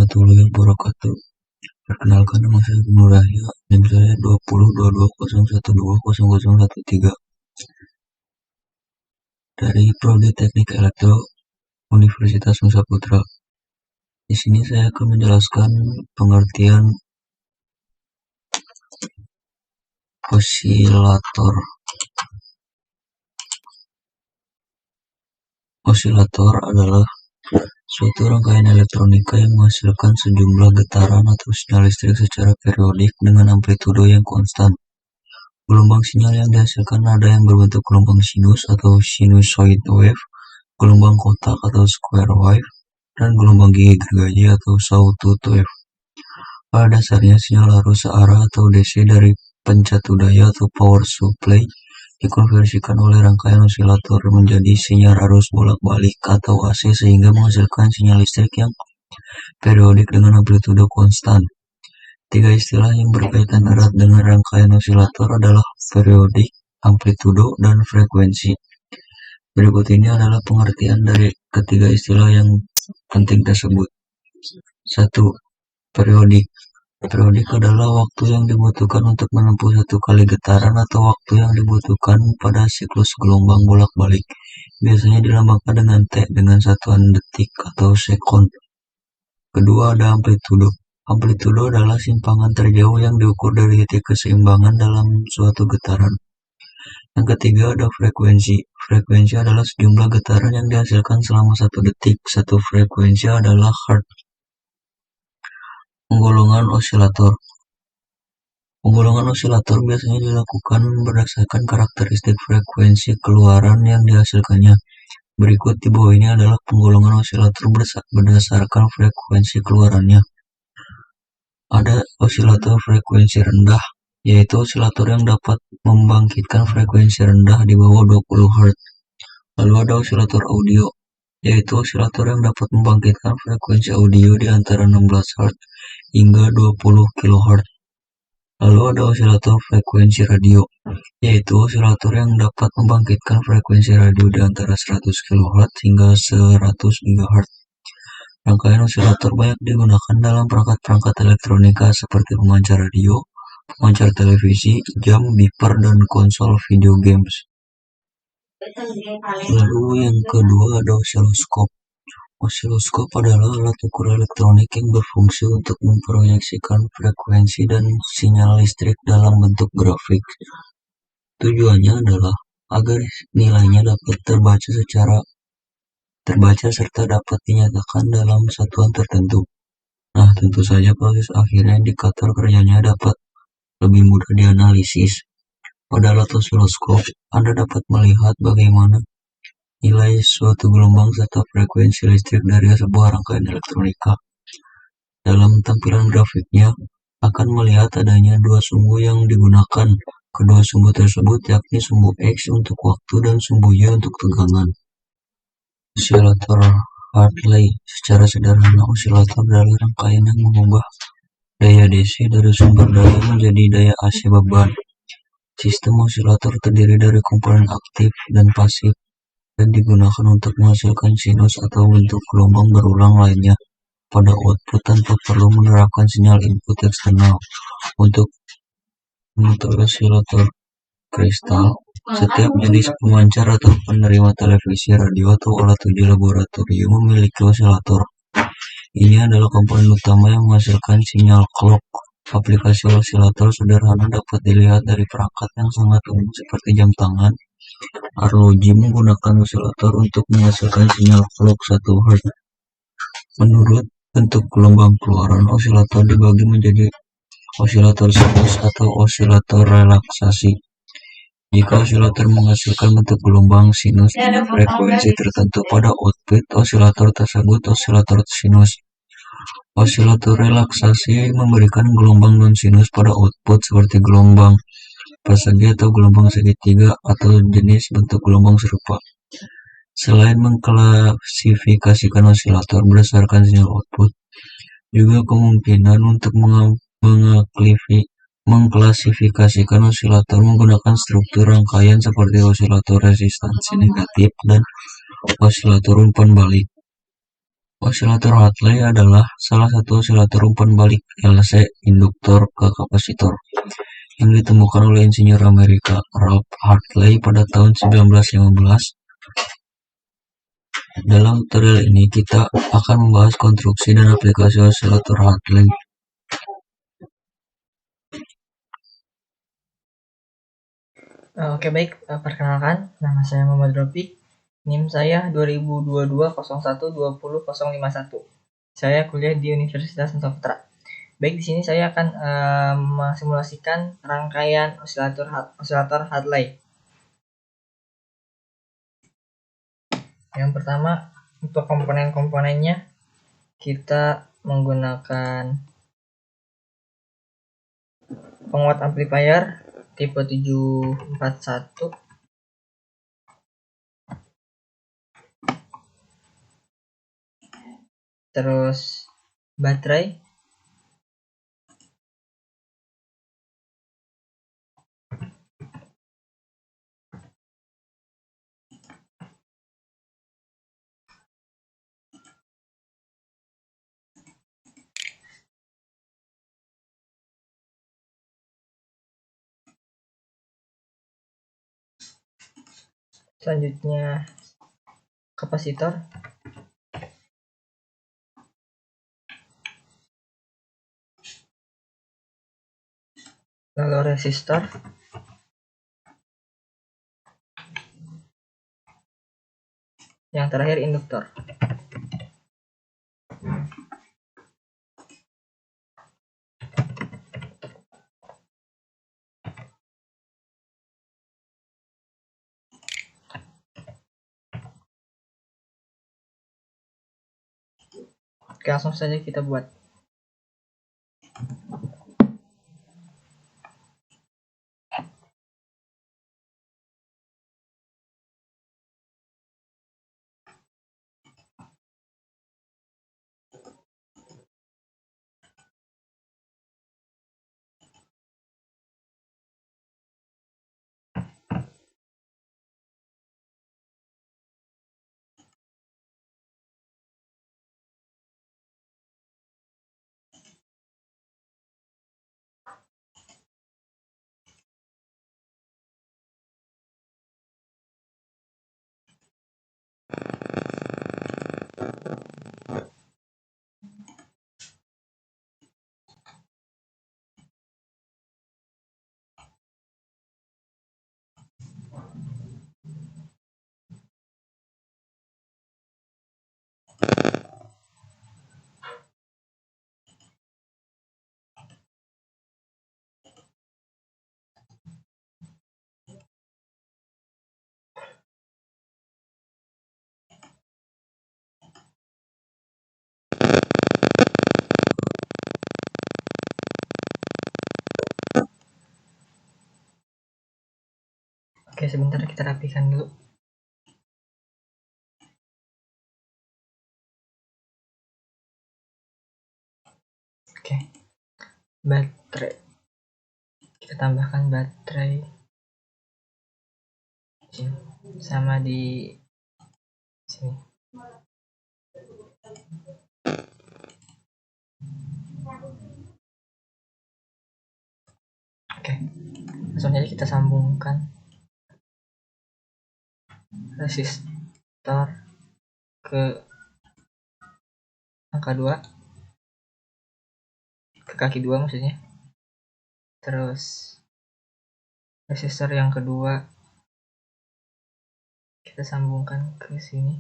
warahmatullahi wabarakatuh. Perkenalkan, nama saya Nur Rahya, NIM saya 202201200113 dari Prodi Teknik Elektro Universitas Nusa Putra. Di sini saya akan menjelaskan pengertian osilator. Osilator adalah suatu rangkaian elektronika yang menghasilkan sejumlah getaran atau sinyal listrik secara periodik dengan amplitudo yang konstan. Gelombang sinyal yang dihasilkan ada yang berbentuk gelombang sinus atau sinusoid wave, gelombang kotak atau square wave, dan gelombang gigi gergaji atau sawtooth wave. Pada dasarnya, sinyal arus searah atau DC dari pencatu daya atau power supply dikonversikan oleh rangkaian osilator menjadi sinyal arus bolak-balik atau AC sehingga menghasilkan sinyal listrik yang periodik dengan amplitudo konstan. Tiga istilah yang berkaitan erat dengan rangkaian osilator adalah periodik, amplitudo, dan frekuensi. Berikut ini adalah pengertian dari ketiga istilah yang penting tersebut. 1. Periodik. Periodik adalah waktu yang dibutuhkan untuk menempuh satu kali getaran atau waktu yang dibutuhkan pada siklus gelombang bolak-balik. Biasanya dilambangkan dengan T dengan satuan detik atau sekon. Kedua, ada amplitudo. Amplitudo adalah simpangan terjauh yang diukur dari titik keseimbangan dalam suatu getaran. Yang ketiga, ada frekuensi. Frekuensi adalah sejumlah getaran yang dihasilkan selama satu detik. Satu frekuensi adalah hertz. Penggolongan osilator. Penggolongan osilator biasanya dilakukan berdasarkan karakteristik frekuensi keluaran yang dihasilkannya. Berikut di bawah ini adalah penggolongan osilator berdasarkan frekuensi keluarannya. Ada osilator frekuensi rendah, yaitu osilator yang dapat membangkitkan frekuensi rendah di bawah 20 Hz. Lalu ada osilator audio, yaitu osilator yang dapat membangkitkan frekuensi audio di antara 16 Hz hingga 20 kHz. Lalu ada osilator frekuensi radio, yaitu osilator yang dapat membangkitkan frekuensi radio di antara 100 kHz hingga 100 GHz. Rangkaian osilator banyak digunakan dalam perangkat-perangkat elektronika seperti pemancar radio, pemancar televisi, jam, beeper, dan konsol video games. Lalu yang kedua ada osiloskop. Osiloskop adalah alat ukur elektronik yang berfungsi untuk memproyeksikan frekuensi dan sinyal listrik dalam bentuk grafik. Tujuannya adalah agar nilainya dapat terbaca serta dapat dinyatakan dalam satuan tertentu. Nah, tentu saja proses akhirnya indikator kerjanya dapat lebih mudah dianalisis. Pada alat osiloskop, Anda dapat melihat bagaimana nilai suatu gelombang serta frekuensi listrik dari sebuah rangkaian elektronika. Dalam tampilan grafiknya, akan melihat adanya dua sumbu yang digunakan. Kedua sumbu tersebut yakni sumbu X untuk waktu dan sumbu Y untuk tegangan. Osilator Hartley. Secara sederhana, osilator adalah rangkaian yang mengubah daya DC dari sumber daya menjadi daya AC beban. Sistem osilator terdiri dari komponen aktif dan pasif dan digunakan untuk menghasilkan sinus atau bentuk gelombang berulang lainnya pada output tanpa perlu menerapkan sinyal input eksternal. Untuk osilator kristal, setiap jenis pemancar atau penerima televisi, radio, atau alat uji laboratorium memiliki osilator. Ini adalah komponen utama yang menghasilkan sinyal clock. Aplikasi osilator sederhana dapat dilihat dari perangkat yang sangat umum seperti jam tangan. Arloji menggunakan osilator untuk menghasilkan sinyal clock 1 Hz. Menurut bentuk gelombang keluaran, osilator dibagi menjadi osilator sinus atau osilator relaksasi. Jika osilator menghasilkan bentuk gelombang sinus dengan frekuensi tertentu pada output osilator tersebut osilator sinus. Osilator relaksasi memberikan gelombang non-sinus pada output seperti gelombang persegi atau gelombang segitiga atau jenis bentuk gelombang serupa. Selain mengklasifikasikan osilator berdasarkan sinyal output, juga kemungkinan untuk mengklasifikasikan osilator menggunakan struktur rangkaian seperti osilator resistansi negatif dan osilator umpan balik. Osilator Hartley adalah salah satu osilator umpan balik LC induktor ke kapasitor yang ditemukan oleh insinyur Amerika Ralph Hartley pada tahun 1915. Dalam tutorial ini kita akan membahas konstruksi dan aplikasi osilator Hartley. Oke, baik, perkenalkan, nama saya Muhammad Rofi. NIM saya 202201205051. Saya kuliah di Universitas Nusa Putra. Baik, di sini saya akan mensimulasikan rangkaian osilator Hartley. Yang pertama, untuk komponen-komponennya kita menggunakan penguat amplifier tipe 741, terus baterai, selanjutnya kapasitor, lalu resistor, yang terakhir induktor. Oke, langsung saja kita buat. Oke, sebentar kita rapikan dulu. Oke, baterai. Kita tambahkan baterai sama di sini. Oke, langsung aja kita sambungkan resistor ke angka 2, ke kaki 2 maksudnya. Terus resistor yang kedua kita sambungkan ke sini.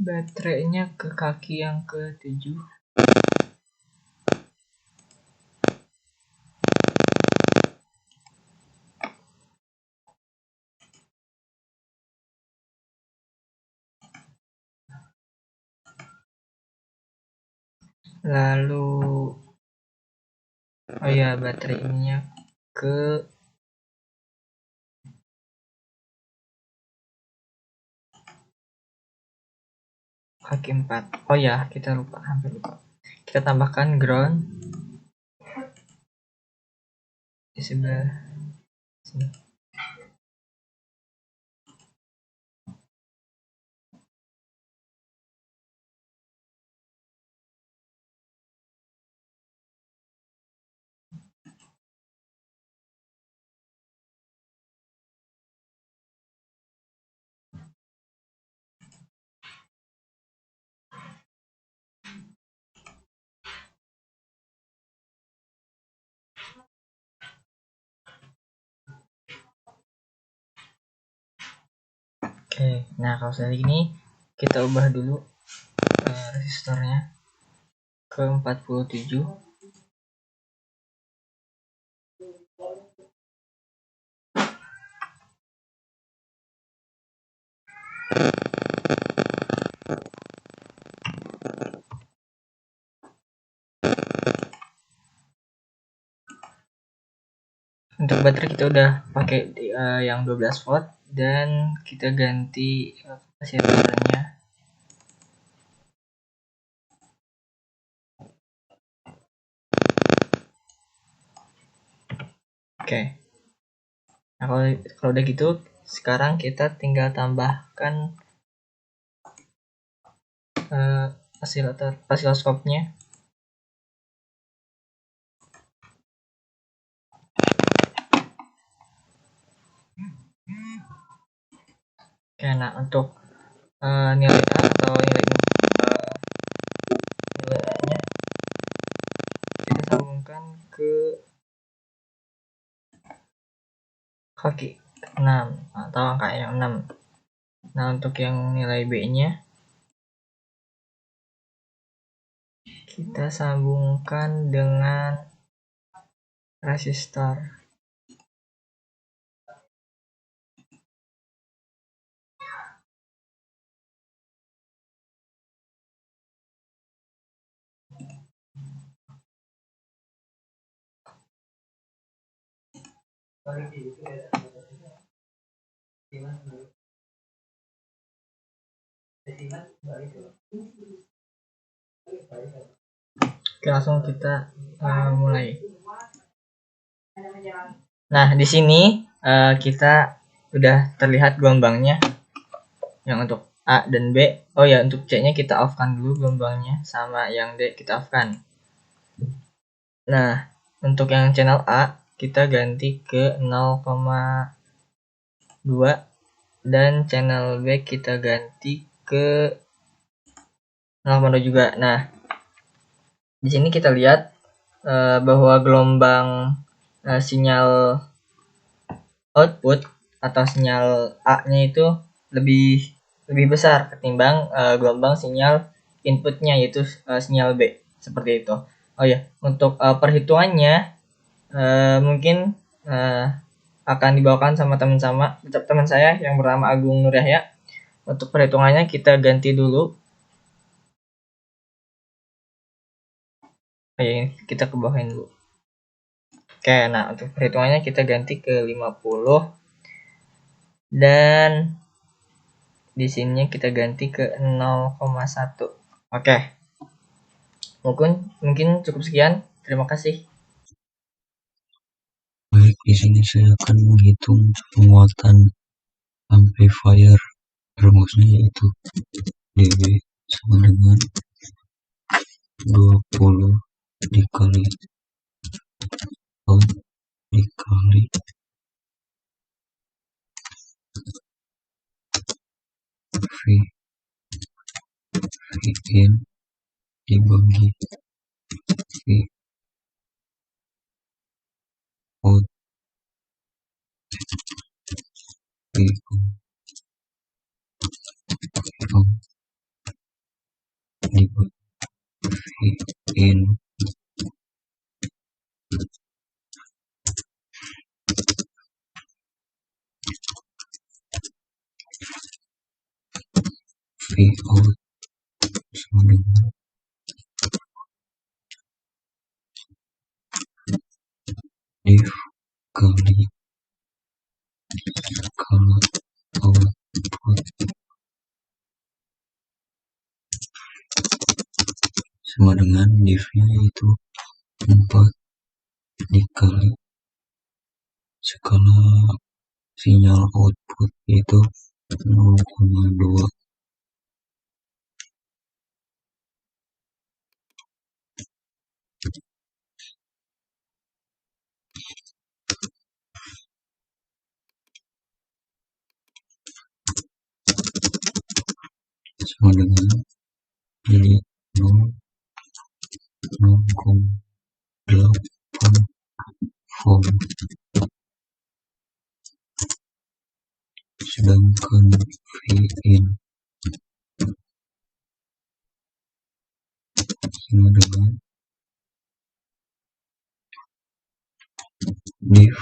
baterainya ke kaki yang ke-7. Lalu oh ya, baterainya ke kaki 4. Oh ya, kita hampir lupa. Kita tambahkan ground di sebelah sini. Oke, nah kalau sudah gini kita ubah dulu resistornya ke 47. Untuk baterai kita udah pakai yang 12 volt dan kita ganti kapasitornya. Oke. Nah, kalau udah gitu, sekarang kita tinggal tambahkan osiloskopnya. Oke, nah untuk nilai A atau nilai A-nya kita sambungkan ke kaki 6 atau angka yang 6. Nah, untuk yang nilai B-nya kita sambungkan dengan resistor. Oke, langsung kita mulai. Nah, di sini kita udah terlihat gelombangnya yang untuk A dan B. Oh ya, untuk C-nya kita off-kan dulu gelombangnya, sama yang D kita off-kan. Nah, untuk yang channel A kita ganti ke 0,2 dan channel B kita ganti ke 0,2 juga. Nah, di sini kita lihat bahwa gelombang sinyal output atau sinyal A-nya itu lebih besar ketimbang gelombang sinyal inputnya, yaitu sinyal B, seperti itu. Oh ya, untuk perhitungannya mungkin akan dibawakan sama teman saya yang bernama Agung Nur Yahya. Untuk perhitungannya kita ganti dulu. Kita ke bawahin dulu. Oke, nah untuk perhitungannya kita ganti ke 50 dan di sini kita ganti ke 0,1. Oke. Mungkin cukup sekian. Terima kasih. Baik, di sini saya akan menghitung penguatan amplifier, rumusnya yaitu dB sama dengan 20 dikali out dikali V in dibagi V out V in V out sama dengan div kali skala output sama dengan div-nya yaitu 4 dikali skala sinyal output yaitu 0,2 sama dengan jadi 0,8 volt, sedangkan Vin sama dengan div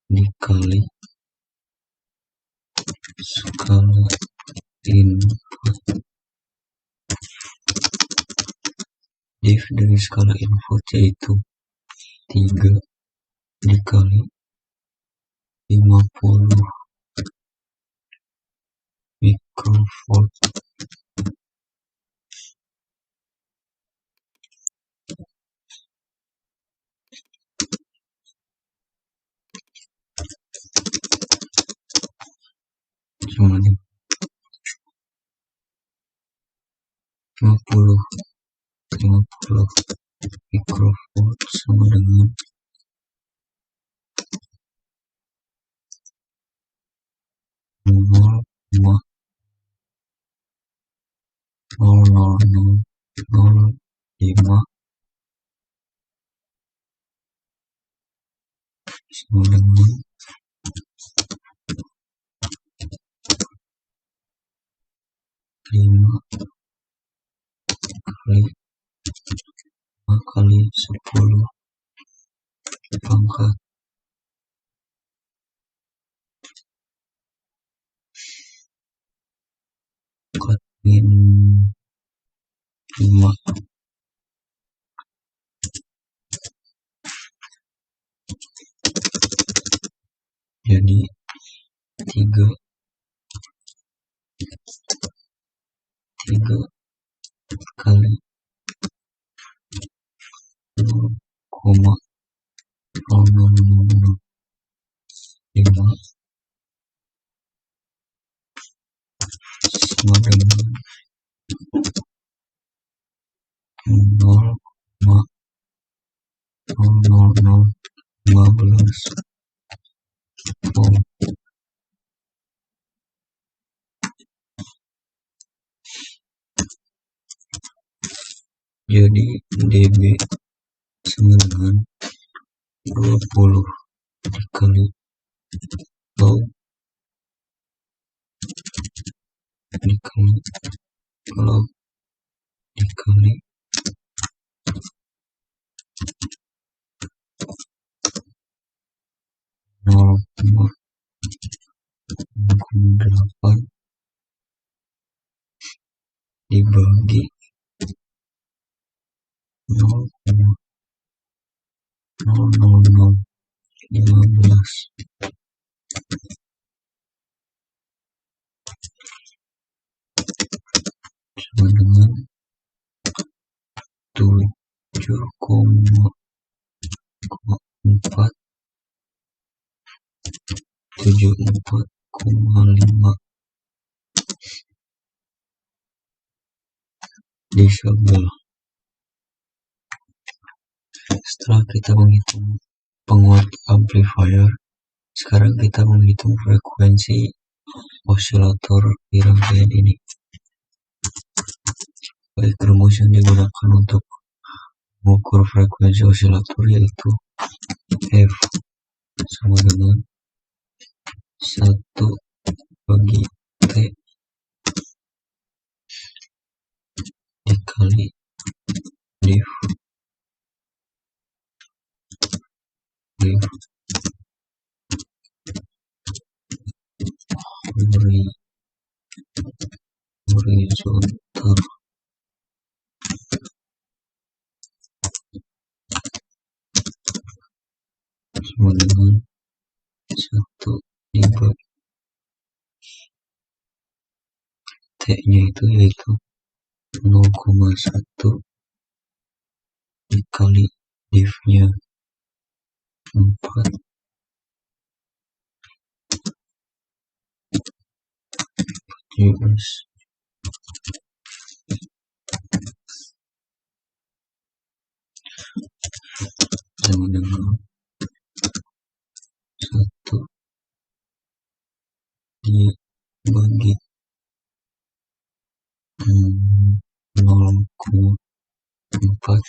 dikali skala input. Div dari skala input yaitu 3 dikali 50 microvolt sama dengan 50 microvolt sama dengan 0,00005 sama dengan 5 kali 10 pangkat min 5 jadi 3 kali 0,0005 sama dengan 0,00015 volt. Jadi dB sama dengan 20 dikali log dikali log dikali 0,8 dibagi 0,00015 sama dengan 74,5 desibel. Setelah kita menghitung penguat amplifier, sekarang kita menghitung frekuensi osilator di rangkaian ini. Baik, rumus yang digunakan untuk mengukur frekuensi osilator yaitu F sama dengan 1 bagi T dikali div horizontal sama dengan 1 dibagi T-nya itu yaitu 0,1 dikali div-nya 4 US sama dengan 1 dibagi 0,4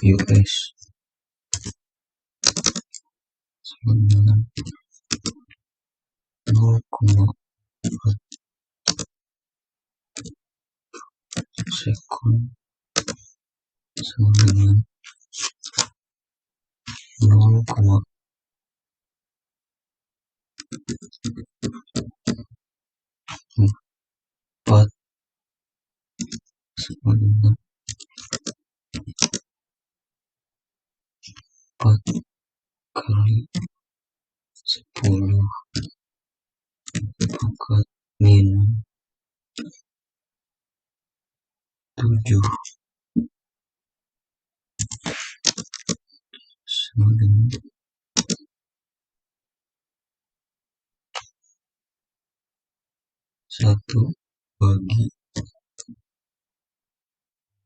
US sama dengan 0,4 sekon sama dengan 0,4 sama dengan 4 kali 10 pangkat minus 7 sama dengan 1 bagi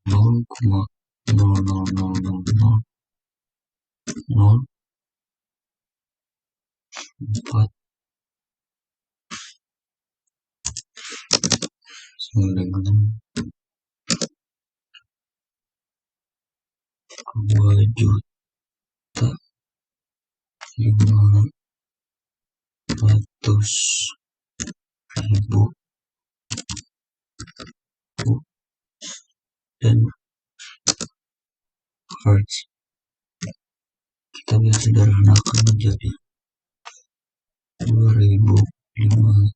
0,00004 sama dengan 2.500.000 dan hertz. Kita bisa sederhanakan menjadi 2.500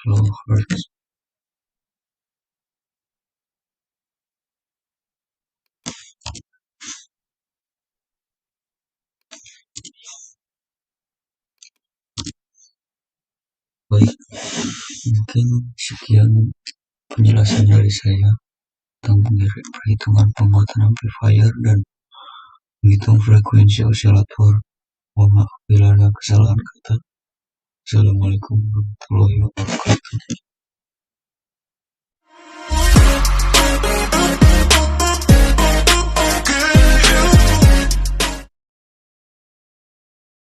kilohertz. Baik, mungkin sekian penjelasan dari saya tentang perhitungan pembuatan amplifier dan menghitung frekuensi osilator. Mohon maaf bila ada kesalahan kata. Assalamualaikum warahmatullahi wabarakatuh.